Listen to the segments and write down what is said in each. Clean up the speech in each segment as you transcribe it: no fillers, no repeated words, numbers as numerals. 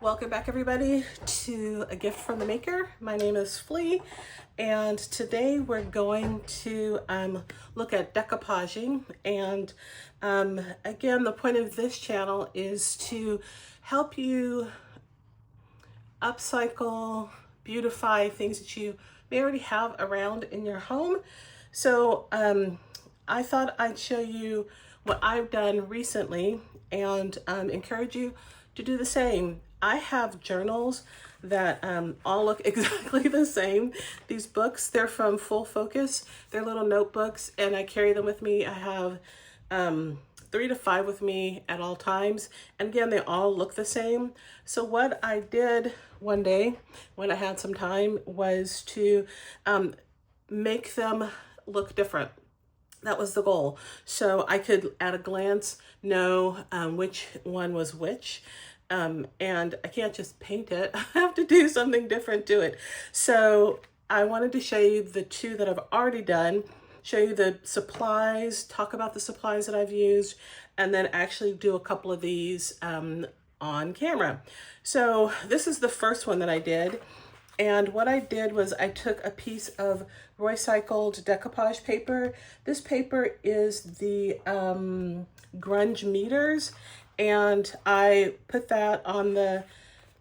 Welcome back everybody to A Gift from the Maker. My name is Flea and today we're going to look at decoupaging, and again the point of this channel is to help you upcycle, beautify things that you may already have around in your home. So I thought I'd show you what I've done recently and encourage you to do the same. I have journals that all look exactly the same. These books, they're from Full Focus. They're little notebooks and I carry them with me. I have 3 to 5 with me at all times. And again, they all look the same. So what I did one day when I had some time was to make them look different. That was the goal. So I could at a glance know which one was which. And I can't just paint it. I have to do something different to it. So I wanted to show you the two that I've already done, show you the supplies, talk about the supplies that I've used, and then actually do a couple of these on camera. So this is the first one that I did. And what I did was I took a piece of recycled decoupage paper. This paper is the grunge meters, and I put that on the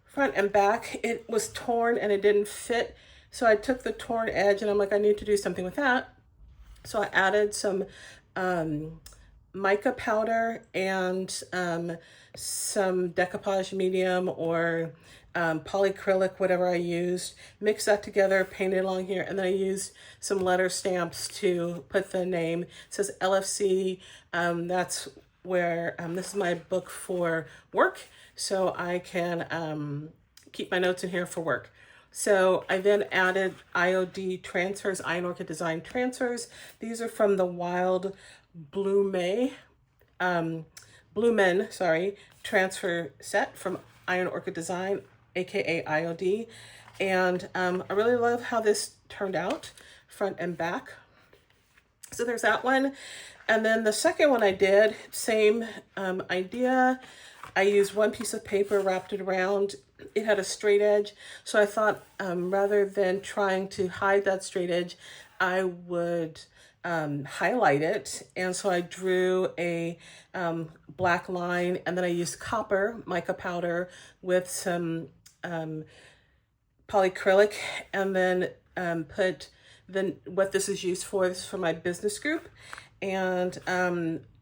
front and back. It was torn and it didn't fit. So I took the torn edge and I'm like, I need to do something with that. So I added some mica powder and some decoupage medium or polyacrylic, whatever I used, mixed that together, painted along here, and then I used some letter stamps to put the name. It says LFC. That's where this is my book for work, so I can keep my notes in here for work. So I then added IOD transfers, Iron Orchid Design transfers. These are from the Wild Blue Men, transfer set from Iron Orchid Design, aka IOD. And I really love how this turned out, front and back. So there's that one. And then the second one I did, same idea. I used one piece of paper, wrapped it around. It had a straight edge. So I thought rather than trying to hide that straight edge, I would highlight it. And so I drew a black line, and then I used copper mica powder with some polyacrylic, and then put what this is used for. This is for my business group. And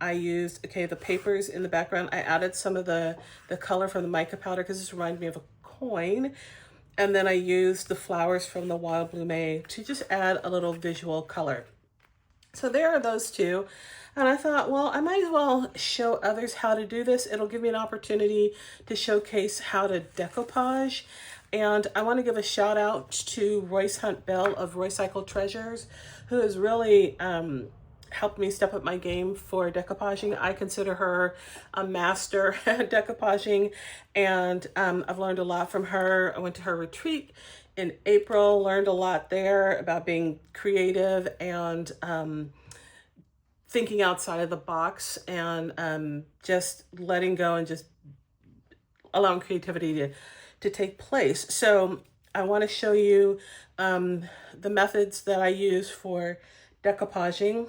I used, the papers in the background. I added some of the color from the mica powder because this reminded me of a coin. And then I used the flowers from the Wild Blue May to just add a little visual color. So there are those two. And I thought, well, I might as well show others how to do this. It'll give me an opportunity to showcase how to decoupage. And I want to give a shout out to Royce Hunt Bell of Roycycle Treasures, who has really helped me step up my game for decoupaging. I consider her a master at decoupaging, and I've learned a lot from her. I went to her retreat in April, learned a lot there about being creative and thinking outside of the box, and just letting go and just allowing creativity to take place. So I want to show you the methods that I use for decoupaging.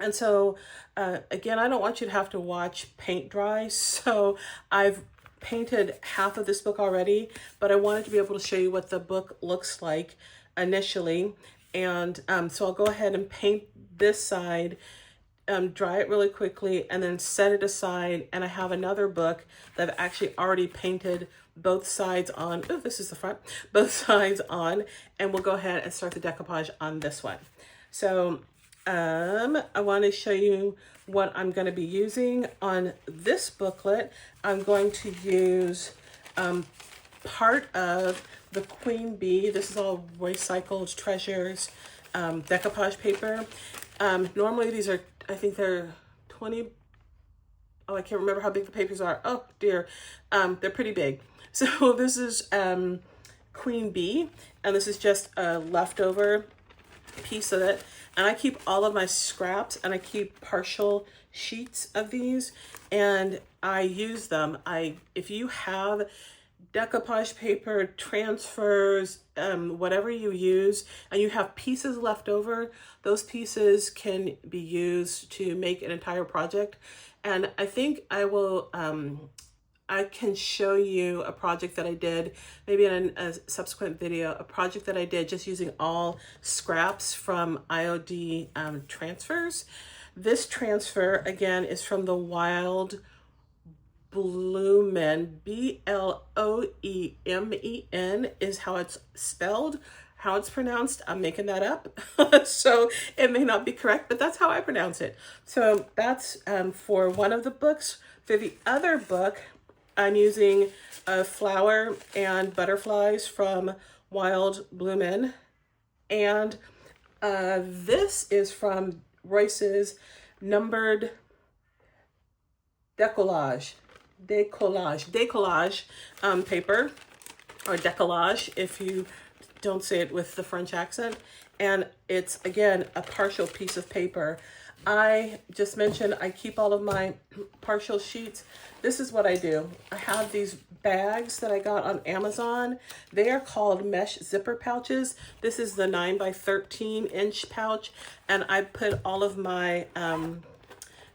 And so, again, I don't want you to have to watch paint dry. So I've painted half of this book already, but I wanted to be able to show you what the book looks like initially. And so I'll go ahead and paint this side, dry it really quickly, and then set it aside. And I have another book that I've actually already painted both sides on. Oh, this is the front, both sides on. And we'll go ahead and start the decoupage on this one. So I want to show you what I'm going to be using on this booklet. I'm going to use part of the Queen Bee. This is all Recycled Treasures decoupage paper. Normally these are, I think they're 20. Oh, I can't remember how big the papers are. Oh dear. They're pretty big. So this is Queen Bee, and this is just a leftover piece of it. And I keep all of my scraps, and I keep partial sheets of these, and I use them. If you have decoupage paper, transfers, whatever you use, and you have pieces left over, those pieces can be used to make an entire project. And I think I can show you a project that I did, maybe in a subsequent video, a project that I did just using all scraps from IOD transfers. This transfer, again, is from the Wild Bloemen, Bloemen is how it's spelled. How it's pronounced, I'm making that up. So it may not be correct, but that's how I pronounce it. So that's for one of the books. For the other book, I'm using a flower and butterflies from Wild Bloemen. And this is from Royce's numbered decollage paper, or decollage if you don't say it with the French accent. And it's, again, a partial piece of paper. I just mentioned I keep all of my partial sheets. This is what I do. I have these bags that I got on Amazon. They are called mesh zipper pouches. This is the 9 by 13 inch pouch. And I put all of my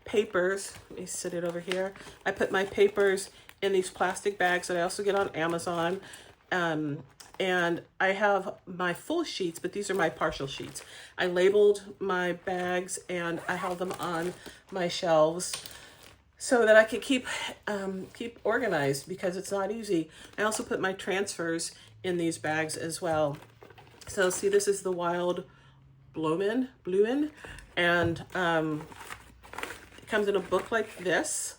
papers, let me set it over here. I put my papers in these plastic bags that I also get on Amazon. And I have my full sheets, but these are my partial sheets. I labeled my bags and I held them on my shelves so that I could keep organized, because it's not easy. I also put my transfers in these bags as well. So see, this is the Wild Bloemen, and it comes in a book like this.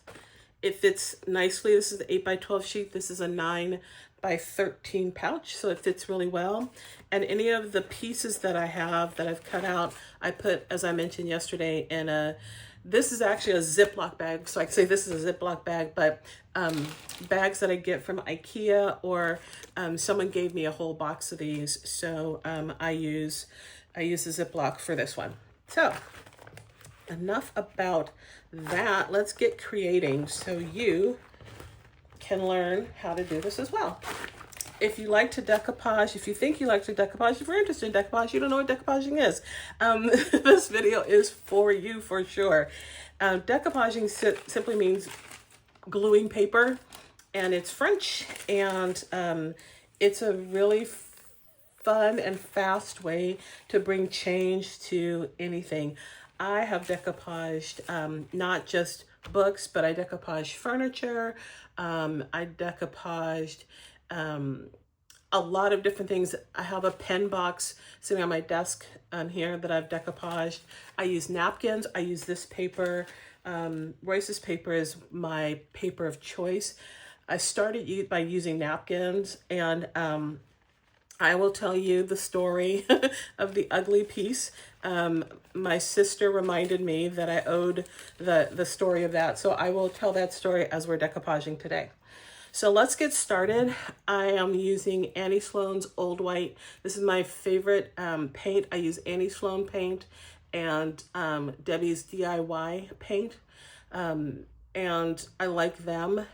It fits nicely. This is the 8 by 12 sheet. This is a 9 by 13 pouch, so it fits really well. And any of the pieces that I have that I've cut out, I put, as I mentioned yesterday, in this is actually a Ziploc bag, so I can say this is a Ziploc bag, but bags that I get from IKEA, or someone gave me a whole box of these, so I use the Ziploc for this one. So enough about that. Let's get creating so you can learn how to do this as well. If you like to decoupage, if you think you like to decoupage, if you're interested in decoupage, you don't know what decoupaging is, this video is for you for sure. Decoupaging simply means gluing paper, and it's French, and it's a really fun and fast way to bring change to anything. I have decoupaged not just books, but I decoupaged furniture. I decoupaged a lot of different things. I have a pen box sitting on my desk here that I've decoupaged. I use napkins. I use this paper. Royce's paper is my paper of choice. I started by using napkins, and I will tell you the story of the ugly piece. My sister reminded me that I owed the story of that, so I will tell that story as we're decoupaging today. So let's get started. I am using Annie Sloan's Old White. This is my favorite paint. I use Annie Sloan paint and Debbie's DIY paint, and I like them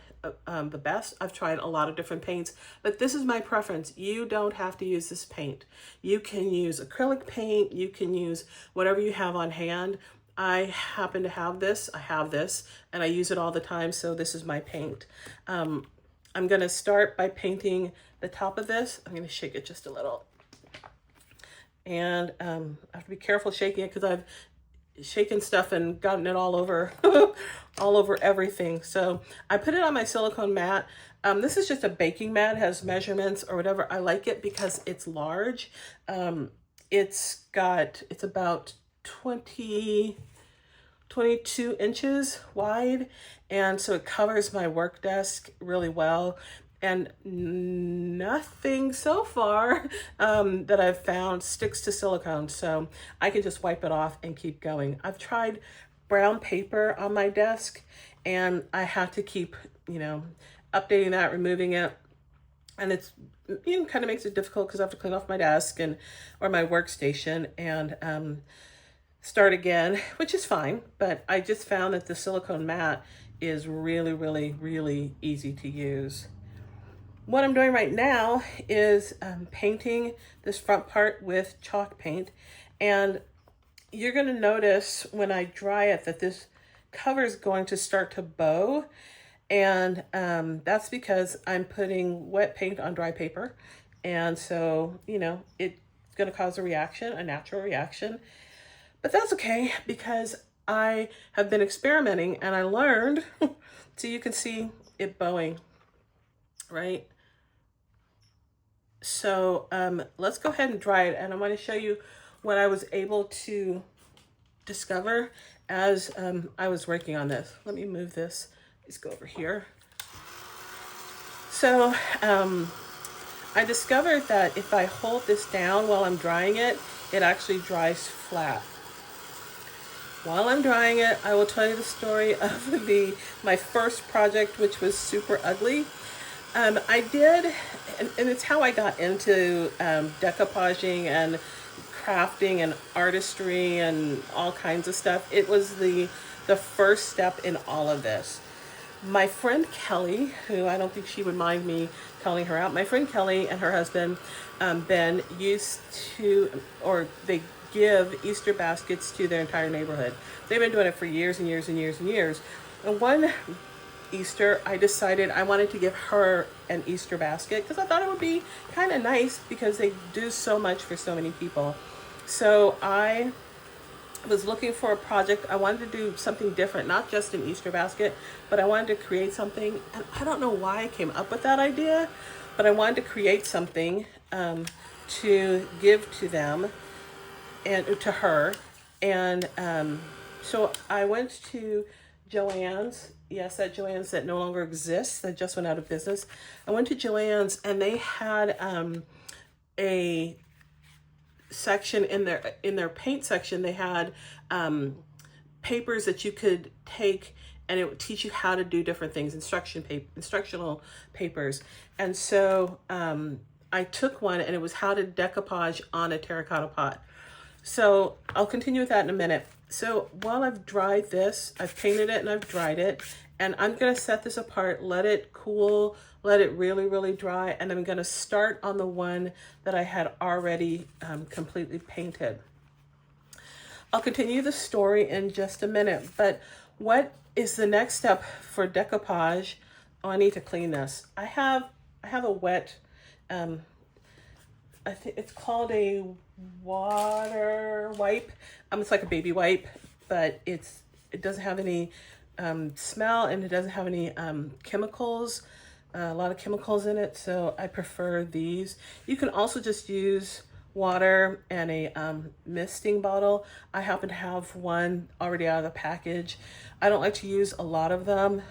the best. I've tried a lot of different paints, but this is my preference. You don't have to use this paint. You can use acrylic paint. You can use whatever you have on hand. I happen to have this. I have this, and I use it all the time, so this is my paint. I'm going to start by painting the top of this. I'm going to shake it just a little. And I have to be careful shaking it because I've shaken stuff and gotten it all over, all over everything. So I put it on my silicone mat. This is just a baking mat. It has measurements or whatever. I like it because it's large. It's about 22 inches wide, and so it covers my work desk really well, and nothing so far that I've found sticks to silicone, so I can just wipe it off and keep going. I've tried brown paper on my desk, and I have to keep, updating that, removing it, and it's kind of makes it difficult because I have to clean off my desk or my workstation and start again, which is fine, but I just found that the silicone mat is really, really, really easy to use. what I'm doing right now is painting this front part with chalk paint. And you're gonna notice when I dry it that this cover is going to start to bow. And that's because I'm putting wet paint on dry paper. And so, you know, it's gonna cause a reaction, a natural reaction. But that's okay because I have been experimenting and I learned, so you can see it bowing, right? So let's go ahead and dry it. And I want to show you what I was able to discover as I was working on this. Let me move this. Let's go over here. So I discovered that if I hold this down while I'm drying it, it actually dries flat. While I'm drying it, I will tell you the story of my first project, which was super ugly. I did, and it's how I got into decoupaging and crafting and artistry and all kinds of stuff. It was the first step in all of this. My friend Kelly, who I don't think she would mind me calling her out, my friend Kelly and her husband Ben used to, or they give Easter baskets to their entire neighborhood. They've been doing it for years and years and years and years. And one Easter, I decided I wanted to give her an Easter basket because I thought it would be kind of nice because they do so much for so many people. So I was looking for a project. I wanted to do something different, not just an Easter basket, but I wanted to create something. And I don't know why I came up with that idea, but I wanted to create something to give to them and to her. And so I went to Joann's. Yes, that Joann's that no longer exists, that just went out of business. I went to Joann's and they had a section in their paint section. They had papers that you could take and it would teach you how to do different things, instructional papers. And so I took one and it was how to decoupage on a terracotta pot. So I'll continue with that in a minute. So while I've dried this, I've painted it and I've dried it, and I'm gonna set this apart, let it cool, let it really, really dry, and I'm gonna start on the one that I had already completely painted. I'll continue the story in just a minute, but what is the next step for decoupage? Oh, I need to clean this. I have a wet, I think it's called a water wipe. It's like a baby wipe, but it doesn't have any smell and it doesn't have any chemicals, a lot of chemicals in it. So I prefer these. You can also just use water and a misting bottle. I happen to have one already out of the package. I don't like to use a lot of them,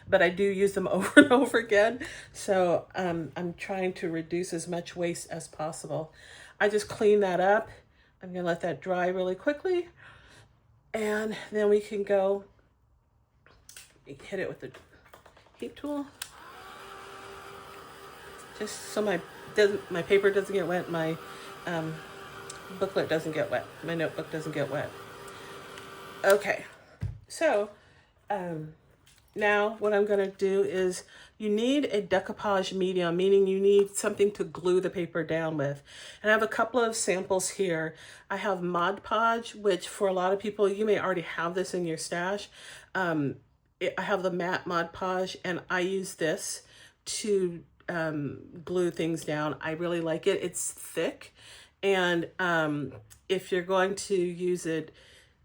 but I do use them over and over again. So I'm trying to reduce as much waste as possible. I just clean that up. I'm gonna let that dry really quickly. And then we can go hit it with the heat tool. Just so my paper doesn't get wet, my booklet doesn't get wet, my notebook doesn't get wet. Okay, so now what I'm gonna do is, you need a decoupage medium, meaning you need something to glue the paper down with. And I have a couple of samples here. I have Mod Podge, which for a lot of people, you may already have this in your stash. I have the matte Mod Podge and I use this to glue things down. I really like it. It's thick. And if you're going to use it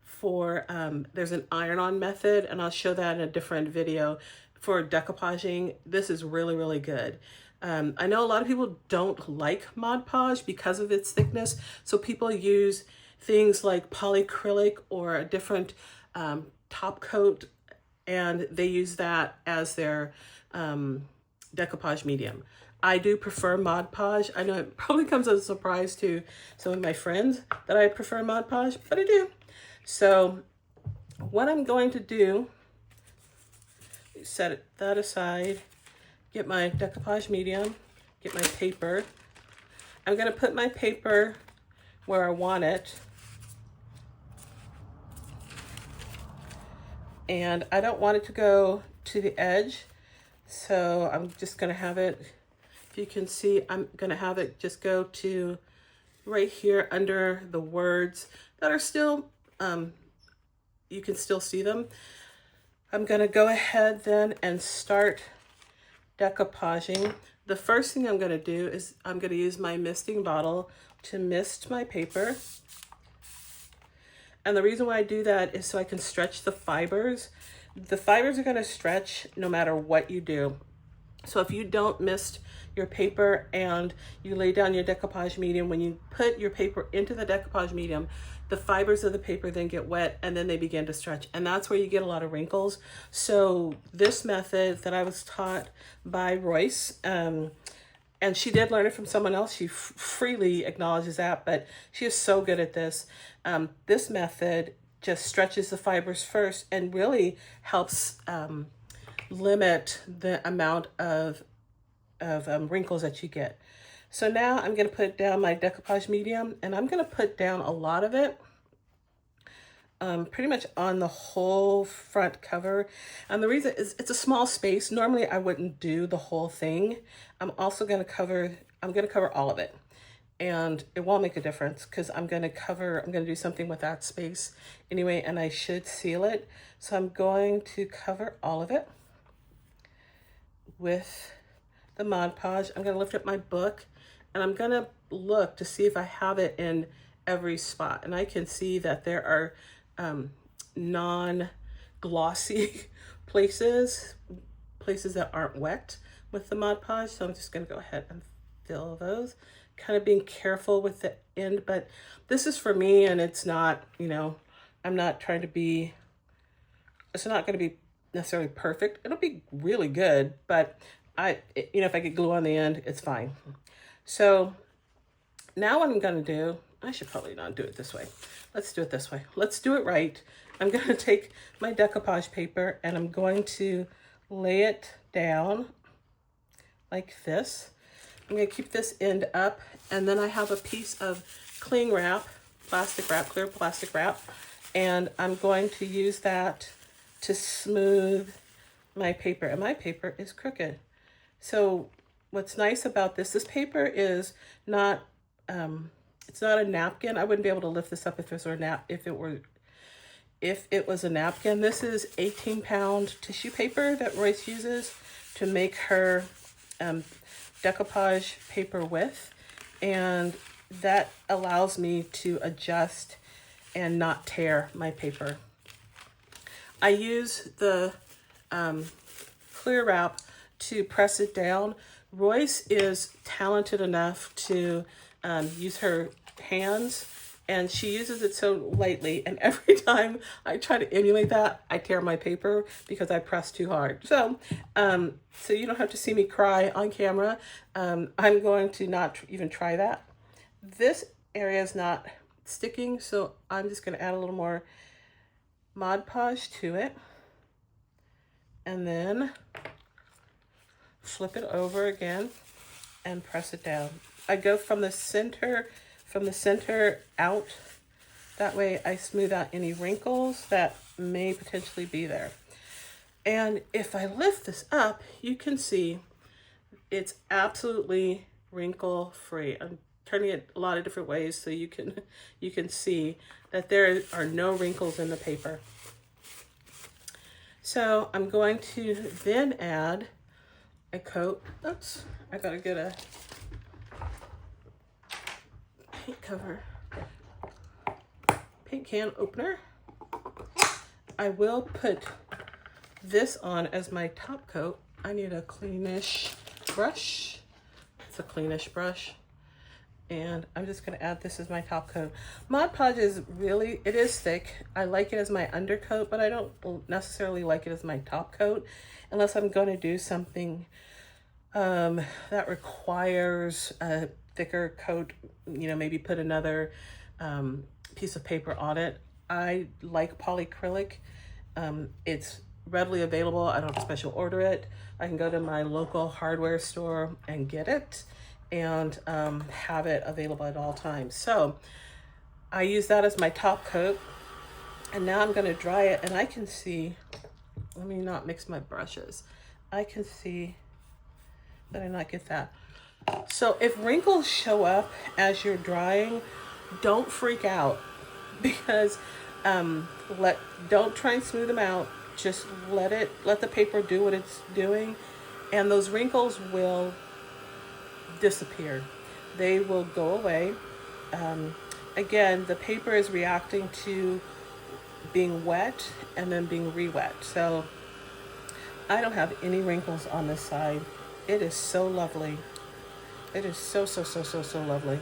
for, there's an iron-on method, and I'll show that in a different video. For decoupaging, this is really, really good. I know a lot of people don't like Mod Podge because of its thickness, so people use things like polyacrylic or a different top coat, and they use that as their decoupage medium. I do prefer Mod Podge. I know it probably comes as a surprise to some of my friends that I prefer Mod Podge, but I do. So what I'm going to do, set that aside, get my decoupage medium, get my paper. I'm going to put my paper where I want it. And I don't want it to go to the edge. So I'm just gonna have it, if you can see, I'm gonna have it just go to right here under the words that are still, you can still see them. I'm gonna go ahead then and start decoupaging. The first thing I'm gonna do is I'm gonna use my misting bottle to mist my paper. And the reason why I do that is so I can stretch the fibers. The fibers are gonna stretch no matter what you do. So if you don't mist your paper and you lay down your decoupage medium, when you put your paper into the decoupage medium, the fibers of the paper then get wet and then they begin to stretch. And that's where you get a lot of wrinkles. So this method that I was taught by Royce, and she did learn it from someone else. She freely acknowledges that, but she is so good at this. This method just stretches the fibers first and really helps limit the amount of wrinkles that you get. So now I'm going to put down my decoupage medium, and I'm going to put down a lot of it, pretty much on the whole front cover. And the reason is it's a small space. Normally I wouldn't do the whole thing. I'm also going to cover, all of it, and it won't make a difference because I'm going to do something with that space anyway, and I should seal it. So I'm going to cover all of it with the Mod Podge. I'm going to lift up my book and I'm going to look to see if I have it in every spot. And I can see that there are non-glossy places that aren't wet with the Mod Podge. So I'm just going to go ahead and fill those, kind of being careful with the end. But this is for me, and it's not, I'm not trying to be, it's not going to be necessarily perfect. It'll be really good, but if I get glue on the end, it's fine. So now what I'm going to do, I should probably not do it this way. Let's do it this way. Let's do it right. I'm going to take my decoupage paper and I'm going to lay it down like this. I'm going to keep this end up, and then I have a piece of cling wrap, clear plastic wrap, and I'm going to use that to smooth my paper, and my paper is crooked. So what's nice about this paper is not, it's not a napkin. I wouldn't be able to lift this up if it was a napkin. This is 18-pound tissue paper that Royce uses to make her decoupage paper with, and that allows me to adjust and not tear my paper. I use the clear wrap to press it down. Royce is talented enough to use her hands, and she uses it so lightly, and every time I try to emulate that, I tear my paper because I press too hard. So so you don't have to see me cry on camera. I'm going to not even try that. This area is not sticking, so I'm just going to add a little more Mod Podge to it, and then flip it over again and press it down. I go from the center out. That way I smooth out any wrinkles that may potentially be there. And if I lift this up, you can see it's absolutely wrinkle free. I'm turning it a lot of different ways so you can see that there are no wrinkles in the paper. So I'm going to then add a coat. Oops, I gotta get a paint can opener. I will put this on as my top coat. I need a cleanish brush. It's a cleanish brush. And I'm just gonna add this as my top coat. Mod Podge is really, it is thick. I like it as my undercoat, but I don't necessarily like it as my top coat unless I'm gonna do something that requires a thicker coat, maybe put another piece of paper on it. I like polyacrylic. It's readily available. I don't have to special order it. I can go to my local hardware store and get it, and have it available at all times. So I use that as my top coat, and now I'm going to dry it, and I can see, let me not mix my brushes. I can see, but I not get that. So if wrinkles show up as you're drying, don't freak out because don't try and smooth them out. Just let the paper do what it's doing, and those wrinkles will disappear. They will go away. Again, the paper is reacting to being wet and then being re-wet. So I don't have any wrinkles on this side. It is so lovely. It is so lovely.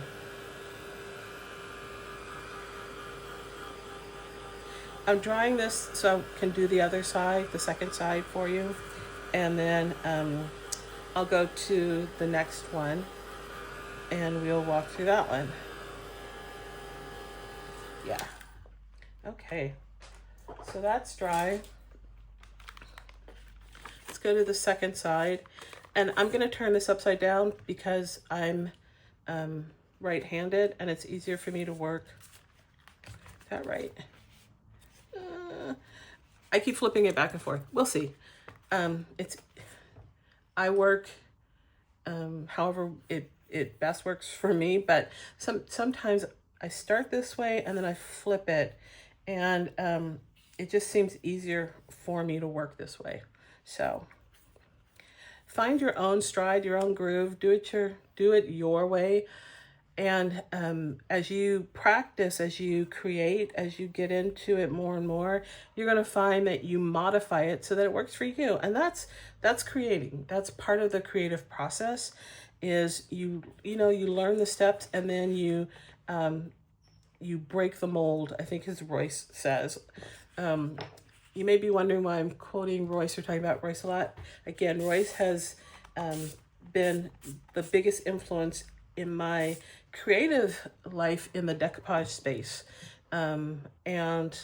I'm drying this so I can do the other side, the second side for you. And then I'll go to the next one and we'll walk through that one. Yeah. Okay. So that's dry. Let's go to the second side. And I'm going to turn this upside down because I'm right-handed and it's easier for me to work. Is that right? I keep flipping it back and forth. We'll see. I work however it best works for me, but sometimes I start this way and then I flip it, and it just seems easier for me to work this way. So find your own stride, your own groove, do it your way. And as you practice, as you create, as you get into it more and more, you're going to find that you modify it so that it works for you. And that's creating. That's part of the creative process. Is you learn the steps and then you break the mold, I think as Royce says. You may be wondering why I'm quoting Royce or talking about Royce a lot. Again, Royce has been the biggest influence in my creative life in the decoupage space. And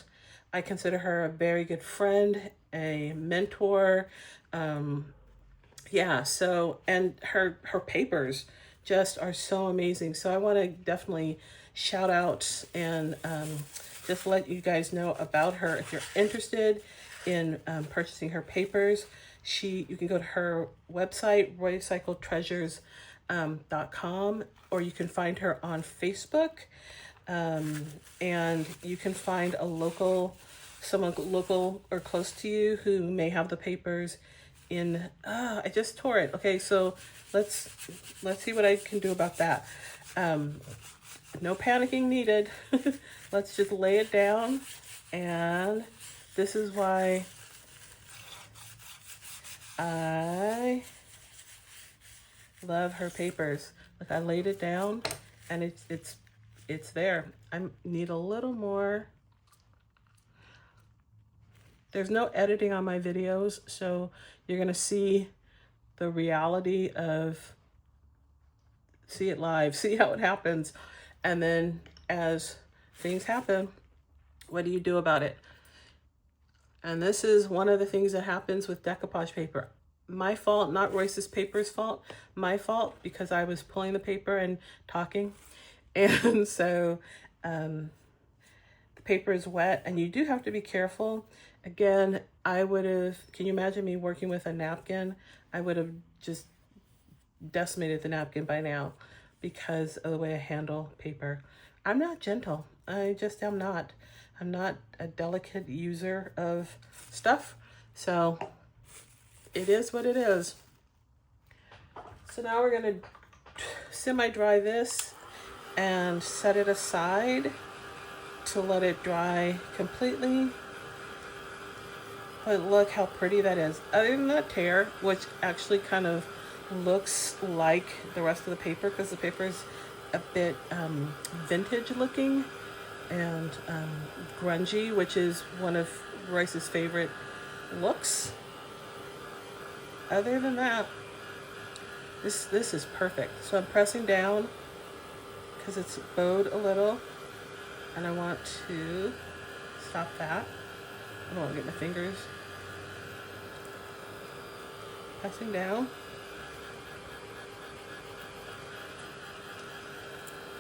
I consider her a very good friend, a mentor. Yeah, so, and her papers just are so amazing. So I want to definitely shout out and just let you guys know about her. If you're interested in purchasing her papers, you can go to her website, recycledtreasures.com, or you can find her on Facebook, and you can find someone local or close to you who may have the papers in. I just tore it. Okay, so let's see what I can do about that. No panicking needed. Let's just lay it down, and this is why I love her papers. Look, I laid it down and it's there. I need a little more. There's no editing on my videos, so you're gonna see the reality of, see it live, see how it happens. And then as things happen, what do you do about it? And this is one of the things that happens with decoupage paper. My fault, not Royce's paper's fault, my fault, because I was pulling the paper and talking. And so the paper is wet and you do have to be careful. Again, can you imagine me working with a napkin? I would have just decimated the napkin by now because of the way I handle paper. I'm not gentle. I just am not. I'm not a delicate user of stuff. So it is what it is. So now we're going to semi-dry this and set it aside to let it dry completely. But look how pretty that is. Other than that tear, which actually kind of looks like the rest of the paper because the paper is a bit vintage looking and grungy, which is one of Royce's favorite looks. Other than that, this is perfect. So I'm pressing down because it's bowed a little, and I want to stop that. I don't want to get my fingers. Pressing down.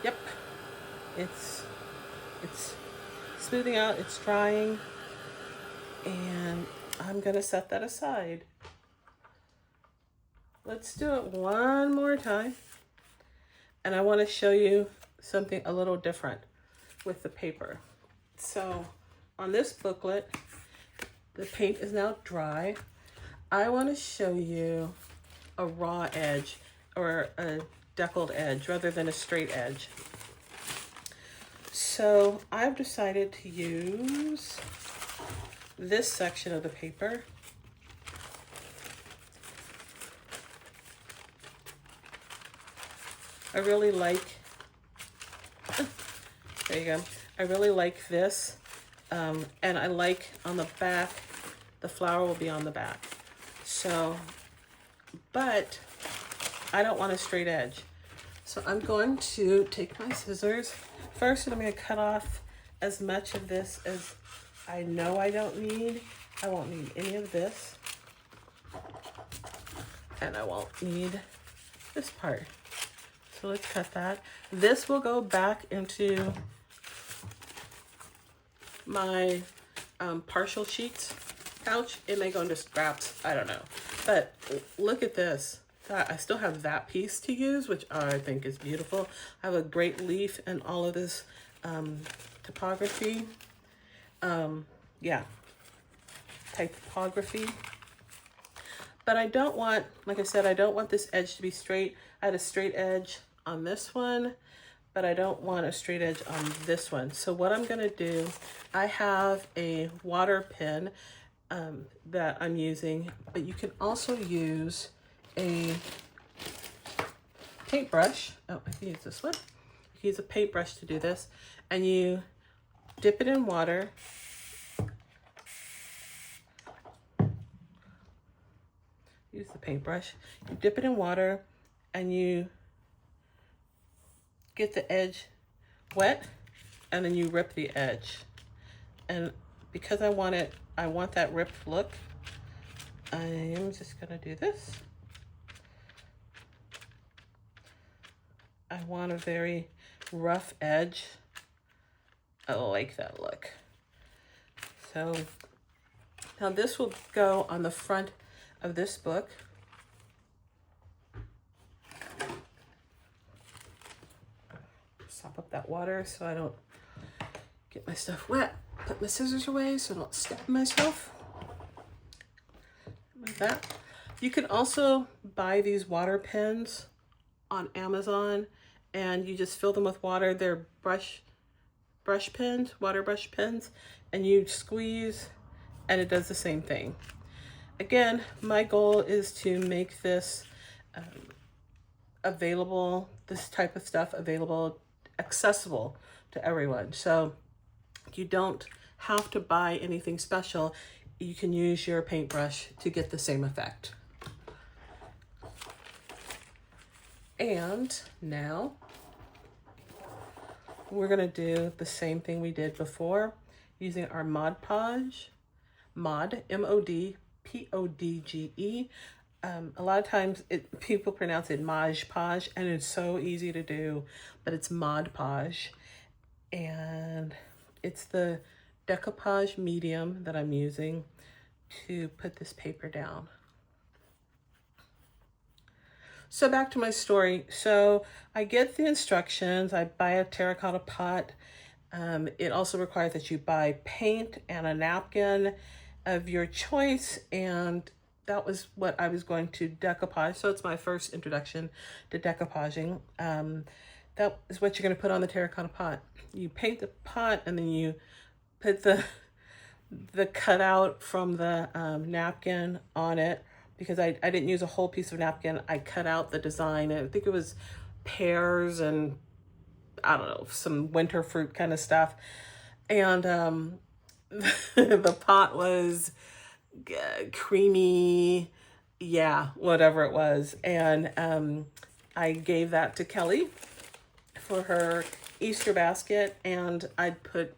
Yep, it's smoothing out, it's drying, and I'm gonna set that aside. let's do it one more time. And I want to show you something a little different with the paper. So on this booklet, the paint is now dry. I want to show you a raw edge or a deckled edge rather than a straight edge. So I've decided to use this section of the paper. I really like, there you go. I really like this. And I like on the back, the flower will be on the back. So, but I don't want a straight edge. So I'm going to take my scissors. First, I'm going to cut off as much of this as I know I don't need. I won't need any of this. And I won't need this part. So let's cut that. This will go back into my partial sheets pouch. It may go into scraps, I don't know. But look at this. I still have that piece to use, which I think is beautiful. I have a great leaf and all of this typography. Yeah, typography. But I don't want, like I said, I don't want this edge to be straight. I had a straight edge on this one, but I don't want a straight edge on this one. So what I'm gonna do, I have a water pen that I'm using, but you can also use a paintbrush. Oh, I can use this one. You can use a paintbrush to do this, and you dip it in water. Use the paintbrush. You dip it in water, and you get the edge wet, and then you rip the edge. And because I want that ripped look, I'm just gonna do this. I want a very rough edge. I like that look. So now this will go on the front of this book. Sop up that water so I don't get my stuff wet. Put my scissors away so I don't step myself. Like that. You can also buy these water pens on Amazon, and you just fill them with water. They're brush pens, water brush pens, and you squeeze and it does the same thing. Again, my goal is to make this available, this type of stuff available, accessible to everyone. So you don't have to buy anything special. You can use your paintbrush to get the same effect. And now we're gonna do the same thing we did before using our Mod Podge, M-O-D, P-O-D-G-E. A lot of times people pronounce it Mod Podge, and it's so easy to do, but it's Mod Podge. And it's the Decoupage medium that I'm using to put this paper down. So back to my story. So I get the instructions. I buy a terracotta pot. It also requires that you buy paint and a napkin of your choice, and that was what I was going to decoupage. So it's my first introduction to decoupaging. That is what you're going to put on the terracotta pot. You paint the pot, and then you put the cutout from the napkin on it, because I didn't use a whole piece of napkin. I cut out the design. I think it was pears and I don't know, some winter fruit kind of stuff. And the pot was creamy, yeah, whatever it was. And I gave that to Kelly for her Easter basket, and I'd put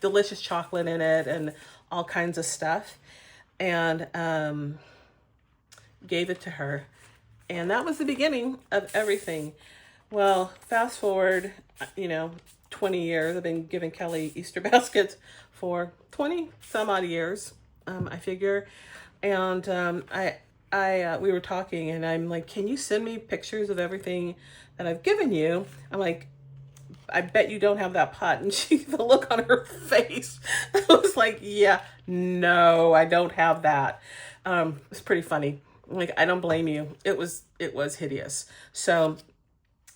delicious chocolate in it and all kinds of stuff, and gave it to her. And that was the beginning of everything. Well, fast forward, 20 years. I've been giving Kelly Easter baskets for 20 some odd years, I figure. And we were talking and I'm like, can you send me pictures of everything that I've given you? I'm like, I bet you don't have that pot. And the look on her face, I was like, yeah, no, I don't have that. It's pretty funny. Like, I don't blame you. It was hideous. So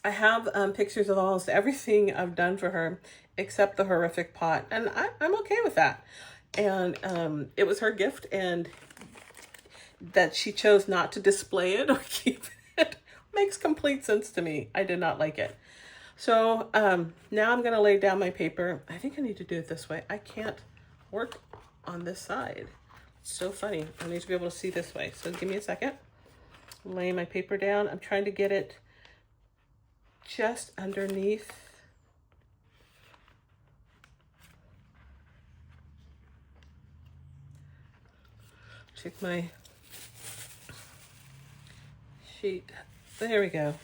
I have pictures of almost everything I've done for her except the horrific pot. And I'm okay with that. And it was her gift, and that she chose not to display it or keep it makes complete sense to me. I did not like it. So now I'm gonna lay down my paper. I think I need to do it this way. I can't work on this side. It's so funny. I need to be able to see this way. So give me a second. I'm laying my paper down. I'm trying to get it just underneath. Check my sheet. There we go.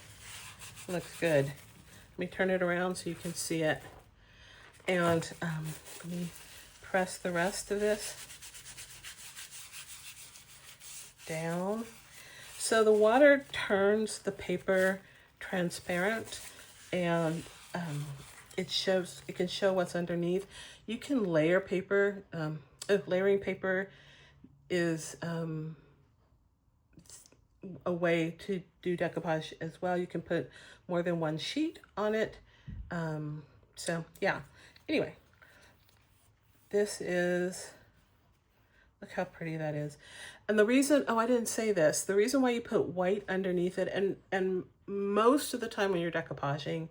Looks good. Let me turn it around so you can see it. And let me press the rest of this down. So the water turns the paper transparent, and it can show what's underneath. You can layer paper. Layering paper is a way to do decoupage as well. You can put more than one sheet on it. So yeah, anyway, this is, look how pretty that is. And the reason, oh, I didn't say this, the reason why you put white underneath it, and most of the time when you're decoupaging,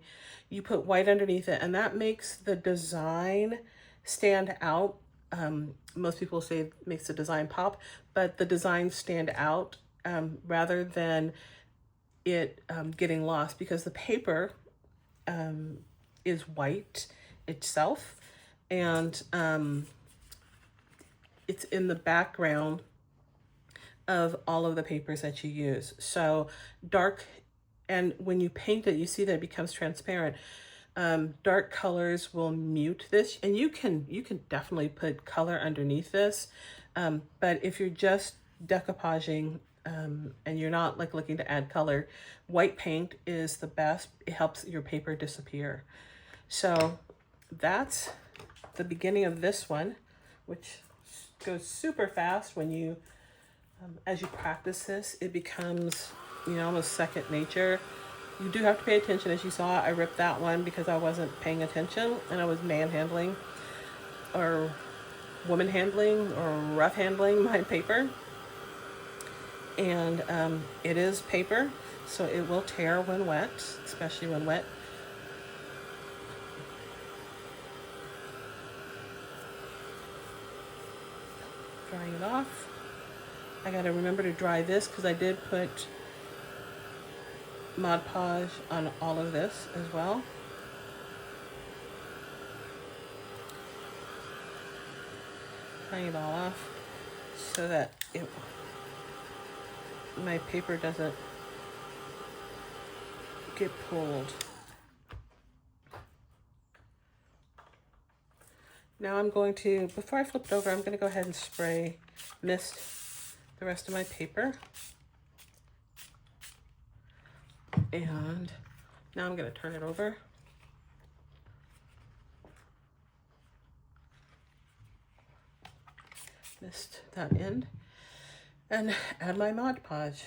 you put white underneath it, and that makes the design stand out. Most people say it makes the design pop, but the designs stand out rather than it getting lost, because the paper is white itself, and it's in the background of all of the papers that you use. So dark, and when you paint it, you see that it becomes transparent. Dark colors will mute this, and you can definitely put color underneath this, but if you're just decoupaging and you're not like looking to add color, white paint is the best. It helps your paper disappear. So that's the beginning of this one, which goes super fast when you as you practice this. It becomes, you know, almost second nature. You do have to pay attention. As you saw, I ripped that one because I wasn't paying attention, and I was manhandling or woman handling or rough handling my paper. And it is paper, so it will tear when wet, especially when wet. Drying it off. I gotta remember to dry this because I did put Mod Podge on all of this as well. Drying it all off so that my paper doesn't get pulled. Now I'm going to, before I flip it over, I'm going to go ahead and spray mist the rest of my paper. And now I'm going to turn it over. Mist that end and add my Mod Podge.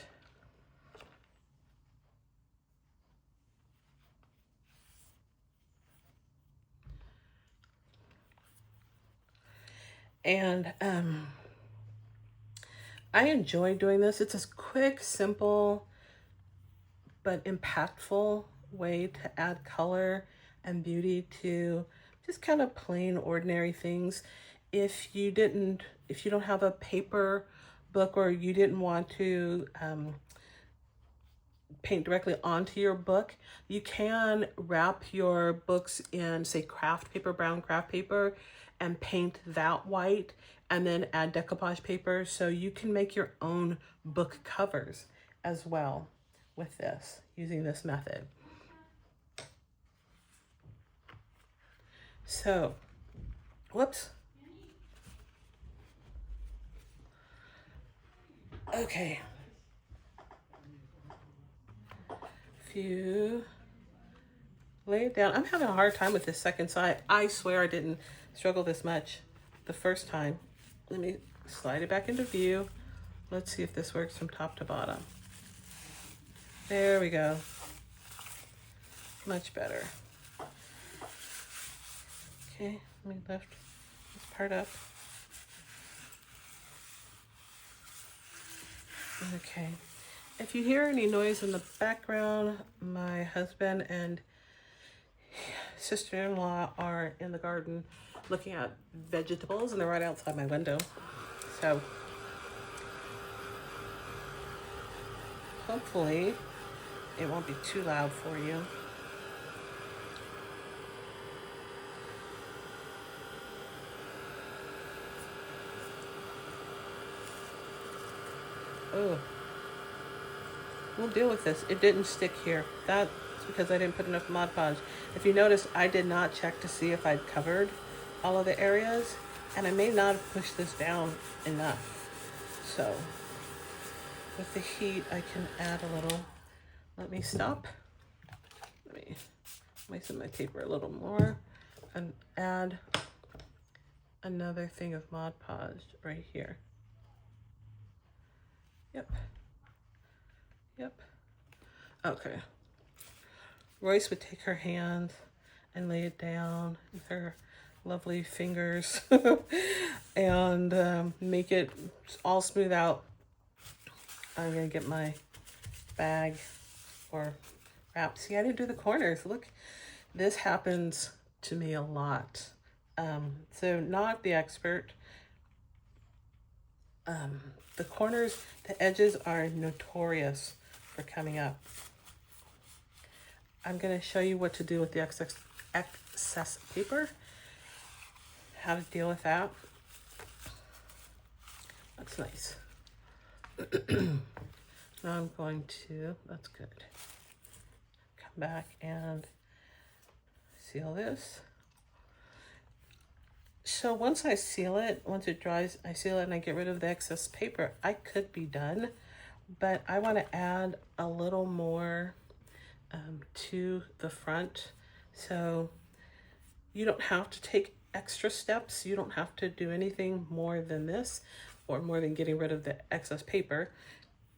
And I enjoy doing this. It's a quick, simple, but impactful way to add color and beauty to just kind of plain, ordinary things. If you don't have a paper book, or you didn't want to paint directly onto your book, you can wrap your books in, say, craft paper, brown craft paper, and paint that white, and then add decoupage paper. So you can make your own book covers as well with this, using this method. So, whoops. Okay, if you lay it down, I'm having a hard time with this second side. I swear I didn't struggle this much the first time. Let me slide it back into view. Let's see if this works from top to bottom. There we go. Much better. Okay, let me lift this part up. Okay. If you hear any noise in the background, my husband and sister-in-law are in the garden looking at vegetables, and they're right outside my window. So hopefully it won't be too loud for you. Oh, we'll deal with this. It didn't stick here. That's because I didn't put enough Mod Podge. If you notice, I did not check to see if I'd covered all of the areas, and I may not have pushed this down enough. So with the heat, I can add a little. Let me stop. Let me moisten my paper a little more and add another thing of Mod Podge right here. Yep. Okay. Royce would take her hand and lay it down with her lovely fingers and make it all smooth out. I'm gonna get my bag or wrap. See, I didn't do the corners. Look, this happens to me a lot. So not the expert. The corners, the edges are notorious for coming up. I'm going to show you what to do with the excess paper, how to deal with that. That's nice. Now I'm going to, that's good, come back and seal this. So once I seal it, once it dries, I seal it and I get rid of the excess paper. I could be done, but I want to add a little more to the front. So you don't have to take extra steps. You don't have to do anything more than this or more than getting rid of the excess paper.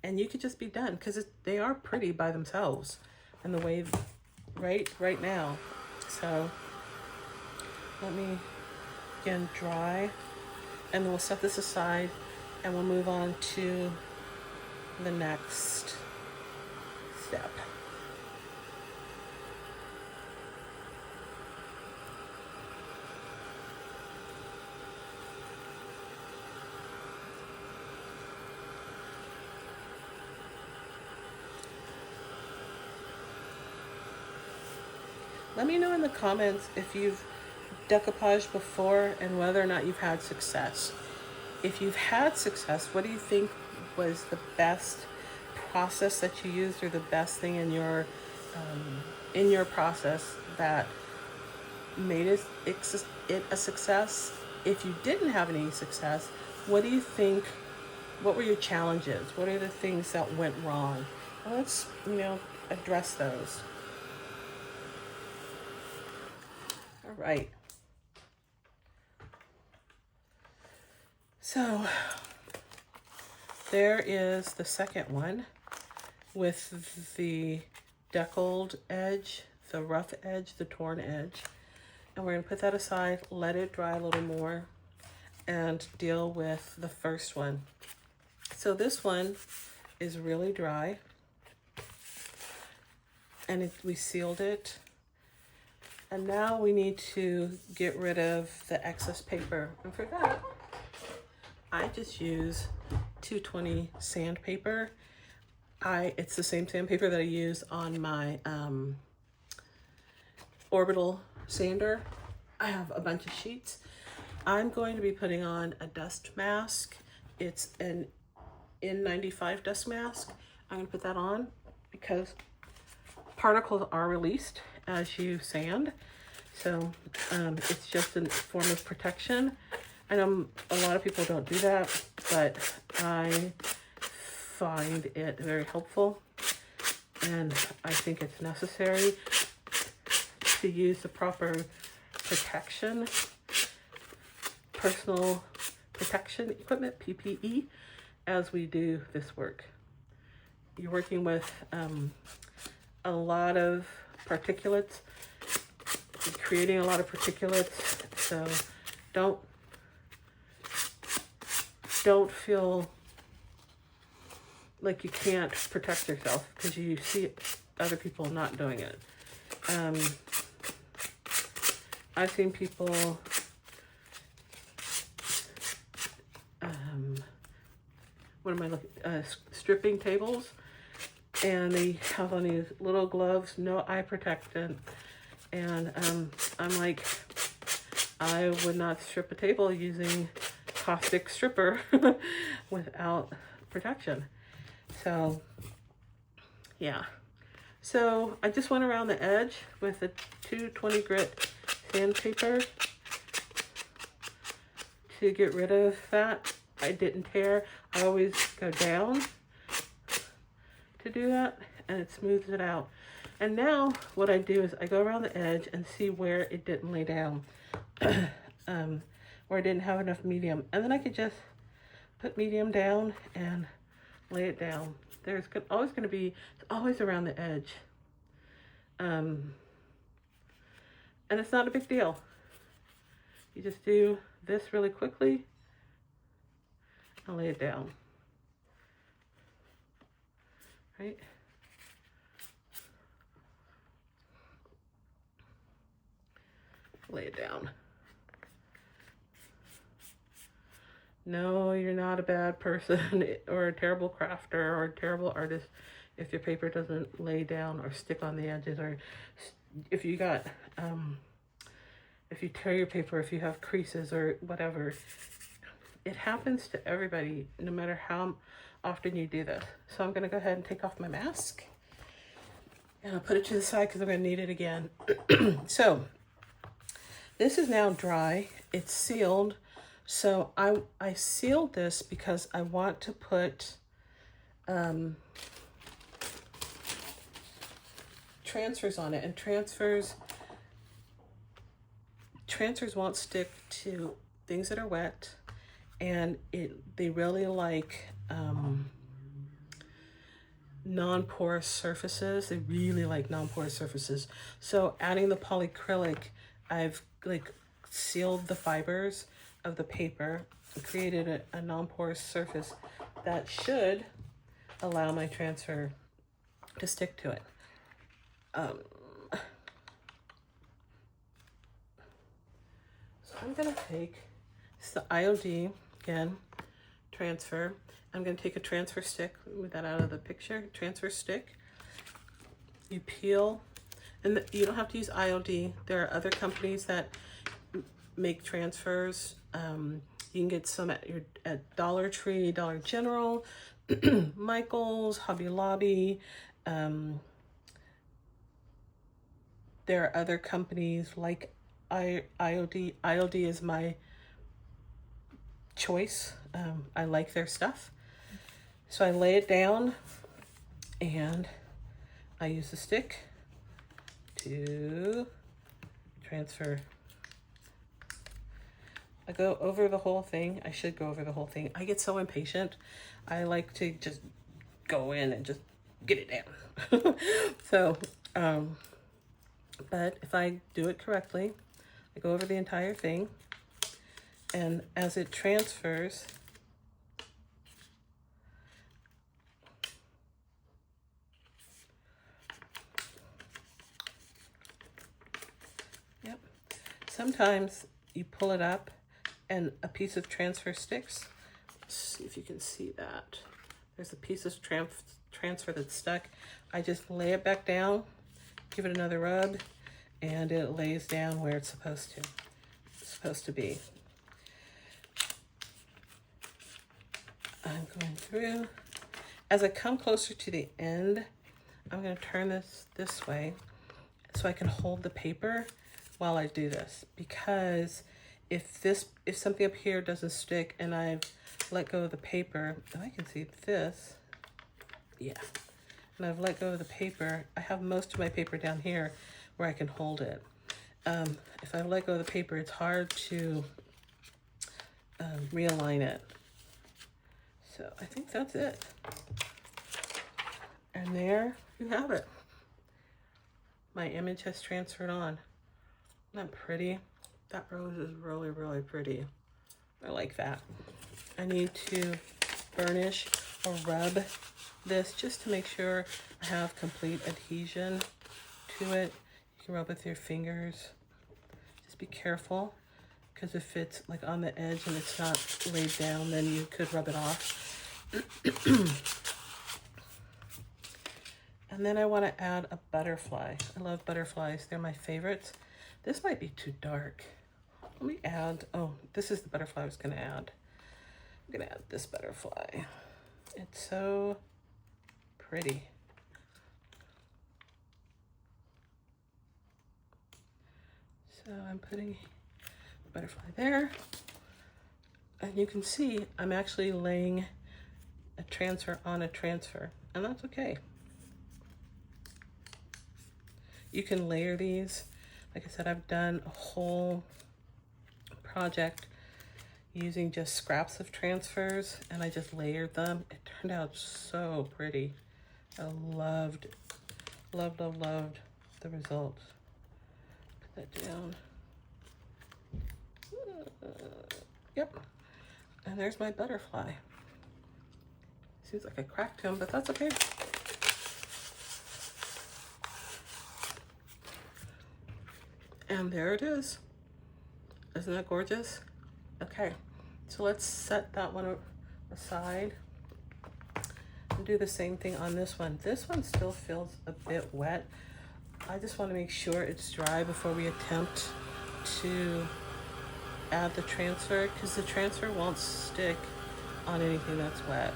And you could just be done because they are pretty by themselves and the way right now. So let me again dry, and then we'll set this aside and we'll move on to the next step. Let me know in the comments if you've decoupaged before and whether or not you've had success. If you've had success, what do you think was the best process that you used, or the best thing in your process that made it a success? If you didn't have any success, what do you think? What were your challenges? What are the things that went wrong? Well, let's address those. All right. So there is the second one with the deckled edge, the rough edge, the torn edge. And we're going to put that aside, let it dry a little more, and deal with the first one. So this one is really dry, and we sealed it. And now we need to get rid of the excess paper. And for that, I just use 220 sandpaper. It's the same sandpaper that I use on my orbital sander. I have a bunch of sheets. I'm going to be putting on a dust mask. It's an N95 dust mask. I'm going to put that on because particles are released as you sand. So it's just a form of protection. I know a lot of people don't do that, but I find it very helpful. and I think it's necessary to use the proper protection, personal protection equipment, PPE, as we do this work. You're working with a lot of particulates, creating a lot of particulates, so don't feel like you can't protect yourself because you see other people not doing it. I've seen people what am I looking, stripping tables, and they have on these little gloves, no eye protection, and I'm like, I would not strip a table using caustic stripper without protection. So yeah, so I just went around the edge with a 220 grit sandpaper to get rid of that. I didn't tear. I always go down to do that, and it smooths it out. And now what I do is I go around the edge and see where it didn't lay down, where I didn't have enough medium, and then I could just put medium down and lay it down. There's always going to be, it's always around the edge, and it's not a big deal. You just do this really quickly and lay it down, right? Lay it down. No, you're not a bad person or a terrible crafter or a terrible artist if your paper doesn't lay down or stick on the edges, or if you got, if you tear your paper, if you have creases or whatever. It happens to everybody, no matter how often you do this. So I'm gonna go ahead and take off my mask, and I'll put it to the side because I'm gonna need it again. So this is now dry, it's sealed. So I sealed this because I want to put transfers on it, and transfers won't stick to things that are wet, and they really like non-porous surfaces. They really like non-porous surfaces. So adding the polyacrylic, I've like sealed the fibers of the paper and created a non-porous surface that should allow my transfer to stick to it. So I'm gonna take, it's the IOD again, transfer. I'm gonna take a transfer stick, move that out of the picture, transfer stick. You peel, and you don't have to use IOD. There are other companies that make transfers. You can get some at Dollar Tree, Dollar General, Michael's, Hobby Lobby. There are other companies like IOD. IOD is my choice. I like their stuff. So I lay it down and I use the stick to transfer. I go over the whole thing. I should go over the whole thing. I get so impatient. I like to just go in and just get it down. So, but if I do it correctly, I go over the entire thing, and as it transfers, yep, sometimes you pull it up and a piece of transfer sticks. Let's see if you can see that. There's a piece of transfer that's stuck. I just lay it back down, give it another rub, and it lays down where it's supposed to be. I'm going through. As I come closer to the end, I'm going to turn this way so I can hold the paper while I do this, because if something up here doesn't stick and I've let go of the paper, oh, I can see this. Yeah, and I've let go of the paper, I have most of my paper down here where I can hold it. If I let go of the paper, it's hard to realign it. So I think that's it. And there you have it. My image has transferred on. Isn't that pretty? That rose is really, really pretty. I like that. I need to burnish or rub this just to make sure I have complete adhesion to it. You can rub with your fingers. Just be careful, because if it's like on the edge and it's not laid down, then you could rub it off. And then I want to add a butterfly. I love butterflies. They're my favorites. This might be too dark. Let me add, oh, this is the butterfly I was going to add. I'm going to add this butterfly. It's so pretty. So I'm putting a butterfly there. And you can see I'm actually laying a transfer on a transfer, and that's okay. You can layer these. Like I said, I've done a whole project using just scraps of transfers, and I just layered them. It turned out so pretty. I loved the results. Put that down. Yep. And there's my butterfly. Seems like I cracked him, but that's okay. And there it is. Isn't that gorgeous? Okay, so let's set that one aside and do the same thing on this one. This one still feels a bit wet. I just want to make sure it's dry before we attempt to add the transfer, because the transfer won't stick on anything that's wet.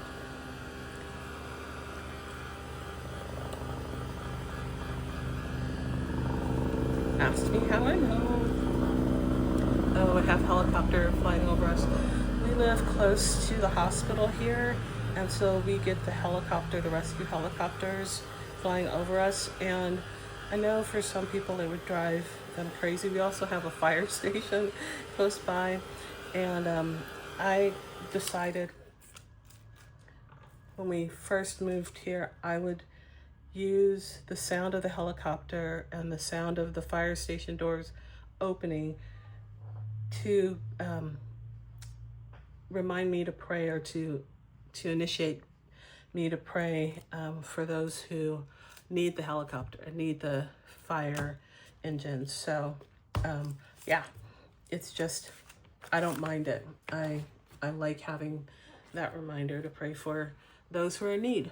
Ask me how I know. Oh, I have a helicopter flying over us. We live close to the hospital here, and so we get the helicopter, the rescue helicopters flying over us. And I know for some people it would drive them crazy. We also have a fire station close by, and I decided when we first moved here, I would use the sound of the helicopter and the sound of the fire station doors opening to remind me to pray, or to initiate me to pray for those who need the helicopter and need the fire engines. So yeah, it's just, I don't mind it. I like having that reminder to pray for those who are in need.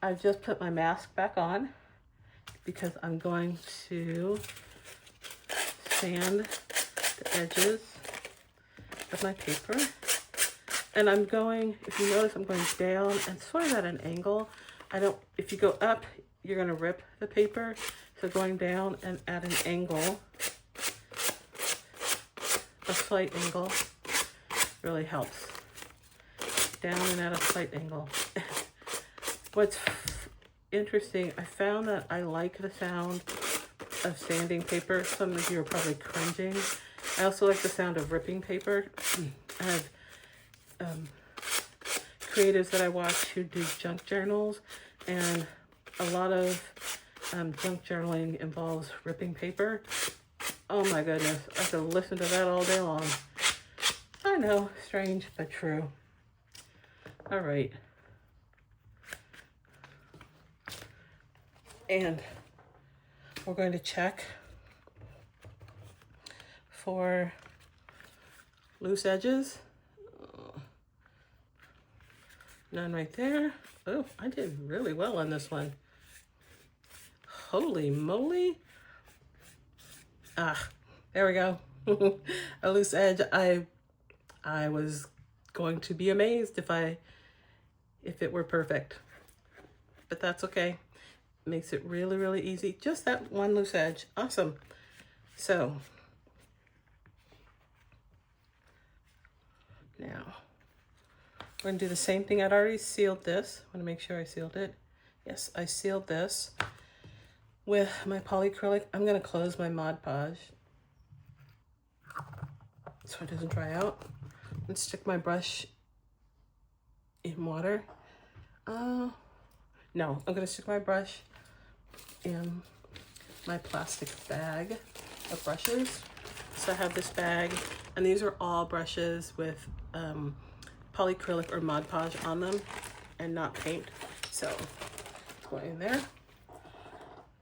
I've just put my mask back on because I'm going to sand the edges of my paper. And I'm going, if you notice, I'm going down and sort of at an angle. If you go up, you're going to rip the paper. So going down and at an angle, a slight angle, really helps. Down and at a slight angle. What's interesting, I found that I like the sound of sanding paper. Some of you are probably cringing. I also like the sound of ripping paper. I have creatives that I watch who do junk journals, and a lot of junk journaling involves ripping paper. Oh my goodness, I could listen to that all day long. I know, strange, but true. All right. And we're going to check for loose edges. None right there. Oh, I did really well on this one. Holy moly. Ah, there we go. A loose edge. I was going to be amazed if it were perfect. But that's okay. Makes it really, really easy. Just that one loose edge. Awesome. So now We're gonna do the same thing. I'd already sealed this. I wanna make sure I sealed it. Yes, I sealed this with my polyacrylic. I'm gonna close my Mod Podge so it doesn't dry out. And stick my brush in water. No, I'm gonna stick my brush in my plastic bag of brushes. So I have this bag, and these are all brushes with polyacrylic or Mod Podge on them and not paint. So it's going in there.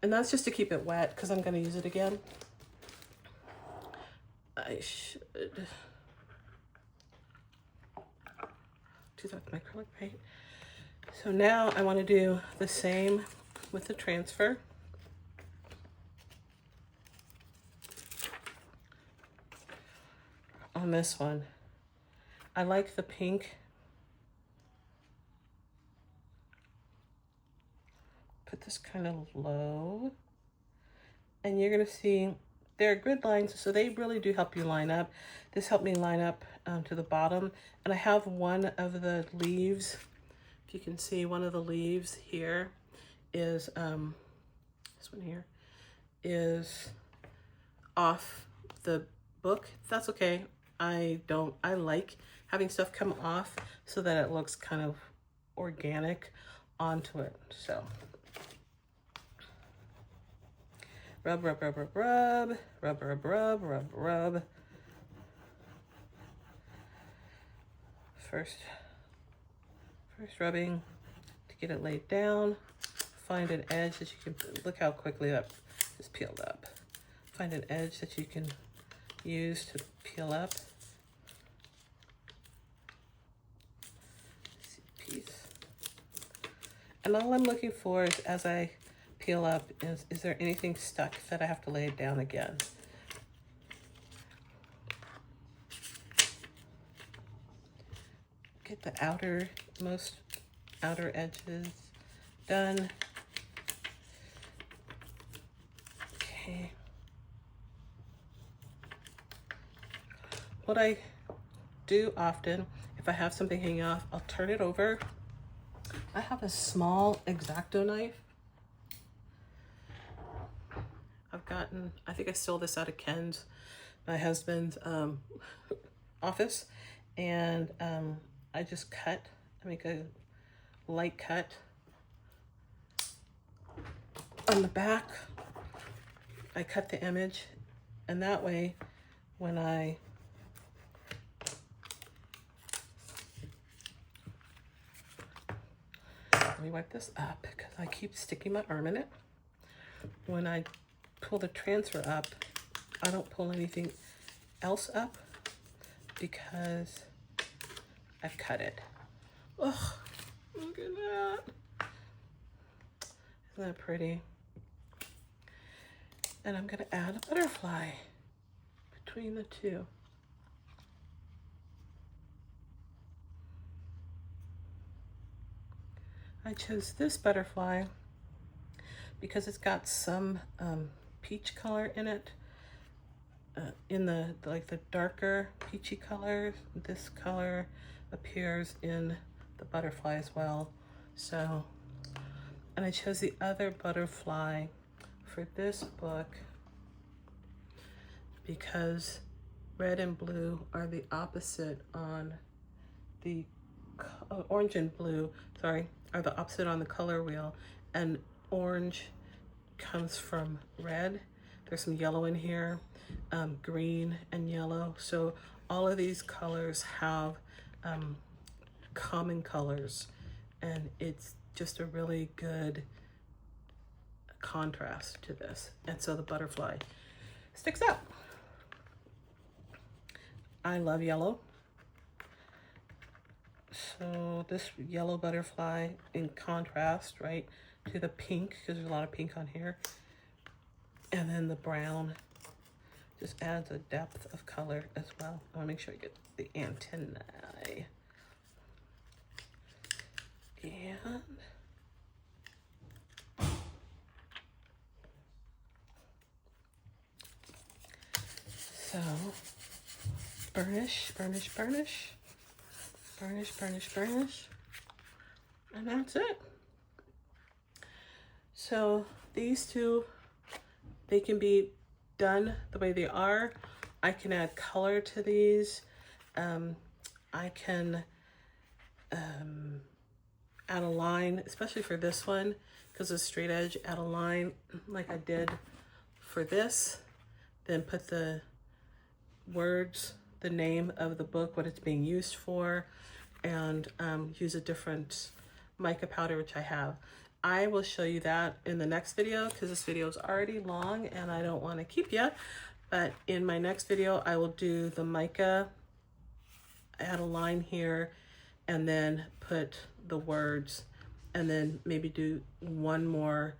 And that's just to keep it wet because I'm gonna use it again. I should do that with my acrylic paint. So now I want to do the same with the transfer. On this one, I like the pink. Put this kind of low, and you're gonna see there are grid lines, so they really do help you line up. This helped me line up to the bottom, and I have one of the leaves. If you can see, one of the leaves here is this one here is off the book. That's okay. I like having stuff come off so that it looks kind of organic onto it. So rub, rub, rub, rub, rub, rub, rub, rub, rub, rub. First rubbing to get it laid down. Find an edge that you can, look how quickly that is peeled up. Find an edge that you can use to peel up. Piece. And all I'm looking for is, as I peel up, is there anything stuck that I have to lay it down again? Get the outer edges done. Okay. What I do often, if I have something hanging off, I'll turn it over. I have a small X-Acto knife. I think I stole this out of Ken's, my husband's office, and I just I make a light cut on the back. I cut the image, and that way when let me wipe this up because I keep sticking my arm in it. When I pull the transfer up, I don't pull anything else up because I've cut it. Oh, look at that. Isn't that pretty? And I'm gonna add a butterfly between the two. I chose this butterfly because it's got some peach color in it. In the darker peachy colors, this color appears in the butterfly as well. So, and I chose the other butterfly for this book because red and blue are the opposite on the orange and blue, sorry, are the opposite on the color wheel, and orange comes from red. There's some yellow in here, green and yellow. So all of these colors have common colors, and it's just a really good contrast to this. And so the butterfly sticks out. I love yellow. So this yellow butterfly in contrast, right, to the pink, because there's a lot of pink on here. And then the brown just adds a depth of color as well. I want to make sure I get the antennae. And so burnish, burnish, burnish. burnish, burnish, burnish. And that's it. So these two, they can be done the way they are. I can add color to these. I can add a line, especially for this one, because it's straight edge, add a line like I did for this, then put the words, the name of the book, what it's being used for, and use a different mica powder, which I have. I will show you that in the next video because this video is already long and I don't want to keep you. But in my next video, I will do the mica, add a line here, and then put the words, and then maybe do one more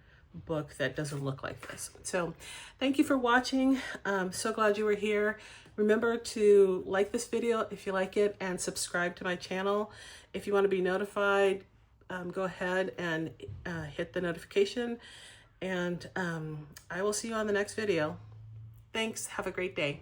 book that doesn't look like this. So thank you for watching. I'm so glad you were here. Remember to like this video if you like it, and subscribe to my channel. If you want to be notified, go ahead and hit the notification, and I will see you on the next video. Thanks. Have a great day.